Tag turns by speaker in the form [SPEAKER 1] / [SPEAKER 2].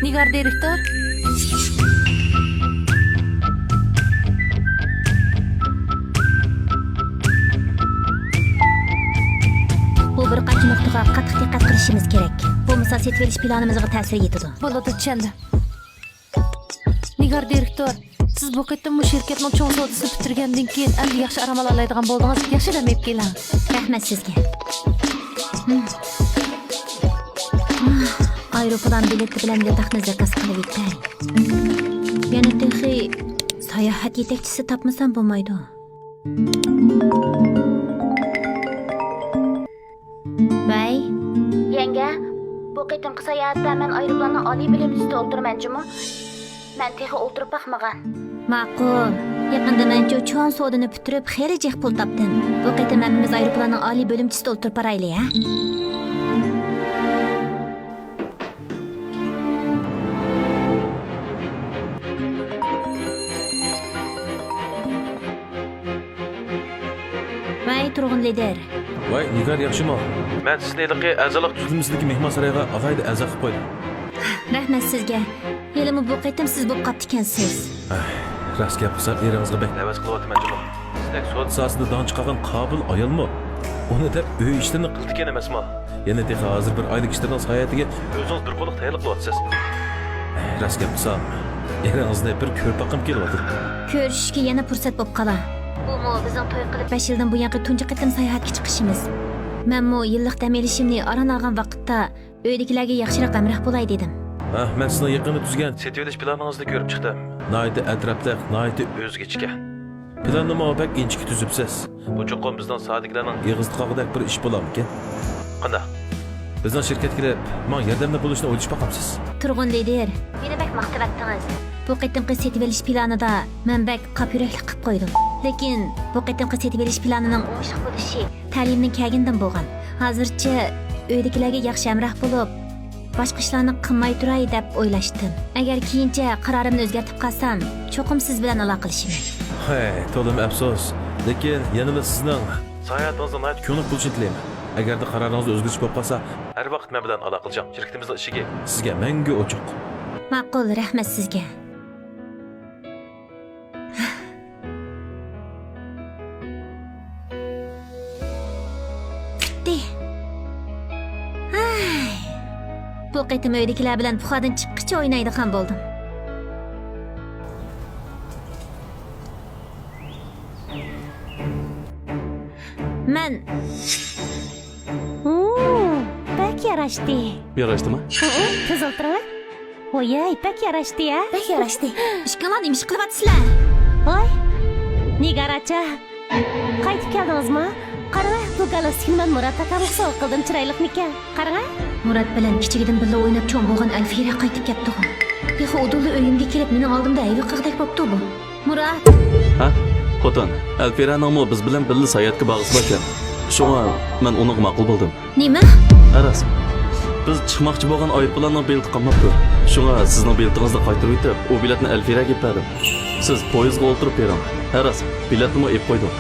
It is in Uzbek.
[SPEAKER 1] Nigar direktor.
[SPEAKER 2] Bu bir qancha nuqtaga qattiq diqqat qilishimiz kerak. Bu misol setverish planimizga ta'sir etadi.
[SPEAKER 1] Bo'ladi, tushundim. Nigar direktor, siz bu qaytam bu shirkatning cho'ng sodasini bitirgandan keyin endi yaxshi aramal oladigan bo'ldingiz. Yaxshi demab keling.
[SPEAKER 2] Rahmat sizga. Aeroplan bileti bilan yotoqni zakaz qilib yetay. Yana texi sayohat yetakchisi topmasam bo'lmaydi. Bay, yanga, bu qitimqi sayohatda men aeroplanning oliy bilimchisi o'ltirmanchimi? Men texi o'ltirib baxmagan. Ma'qul. Yaqinda men cho'ng sodini bitirib, xeyli jex pul topdim. Bu qitim hammamiz aeroplanning oliy bilimchisi o'ltirib borayli, ha? Vay turg'un lider.
[SPEAKER 3] Voy, Nigar yaxshimi? Men sizlarga a'zolik tuzilmasidagi mehmonsaroyga alayda a'zo qilib qo'ydim.
[SPEAKER 2] Rahmat sizga. Yelimi bu qaytim siz bo'lib qopti ekansiz.
[SPEAKER 3] Rast gap qilsam, eringizga bek havas qilyapman juma. Sizlar sud sahasida don chiqargan qobil ayolmi? Uni deb uy ishlarini qildigan emasmi? Yana texi hozir bir oylik ishlarning sayohatiga o'zingiz bir qo'liq tayyorlik qilyapsiz. Rast gap qilsam, eringizni bir ko'rib boqim kelyapti.
[SPEAKER 2] Ko'rishishga yana fursat bo'lib qolar. Bu mo bizning to'y qilib 5 yildan buyon tunji qatim sayohatga chiqishimiz. Men mo yillik dam olishimni aran olgan vaqtda uydagilarga yaxshiroq amroh bo'lay dedim.
[SPEAKER 3] Men sizni yaqinda tuzgan setvelish planingizni ko'rib chiqdim. Noyda atrofda, noyda o'zgacha. Planni muvaffaq inchiki tuzibsiz. Bu cho'qim bizning sodiqlarning yig'izdi qog'idek bir ish bo'larmikan? Qanday? Bizning shirkatga kelib, men yordamda bo'lishni o'ylash boqamsiz.
[SPEAKER 2] Turg'un lider, meni bak maqtavatdingiz. Bu qitimqi setvelish planida men bak qapyuraklik qilib qo'ydim. Lekin bu qitimqi setvelish planining o'shliq bo'lishi ta'limning kagindan bo'lgan. Hozircha uydagilarga yaxshi amroh bo'lib, boshqa ishlarni qilmay turay deb o'ylashdim. Agar keyincha qarorimni o'zgartib qolsam, cho'qim siz bilan aloqalashaman.
[SPEAKER 3] Hey, to'lim afsus. Lekin yana sizning sayohatingizda nayt ko'nik bo'lishini tilayman. Agarda qaroringiz o'zgarish bo'lib qolsa, har vaqt men bilan aloqalashing. Shirkatimizning ishiga sizga mangu ochiq.
[SPEAKER 2] Ma'qul, rahmat sizga. Bu qitim uydagilar bilan puxadan chiqqicha o'ynaydigan bo'ldim. Men bak yarashdi.
[SPEAKER 4] Yarashdimi?
[SPEAKER 2] Qizil tira. Voy, bak yarashdi ya. Bak yarashdi. Ishqilon nima ish qilyapsizlar? Voy. Nigaracha. Qaytib keldingizmi? Qarang, bu galostikni men Murat akamga sovg'a qildim, chiroyliqmikan. Qarang. Murat bilan kichigidan birga o'ynab cho'ng bo'lgan Alfira qaytib keldi. Texi o'dulli uyimga kelib, meni oldimda aybi qig'dak bo'pti bu. Murat.
[SPEAKER 4] Ha? Xotin, Alfiraning biz bilan birga sayohatga bag'ishlab ekan. Shunga men uni ma'qul bo'ldim.
[SPEAKER 2] Nima?
[SPEAKER 4] Aras. Biz chiqmoqchi bo'lgan aeroplanning bileti qolmabdi. Shunga sizning biletingizni qaytarib o'tib, u biletni Alfiraga berdim. Siz poyezdga o'tirib bering. Aras, biletni olib qo'ydim.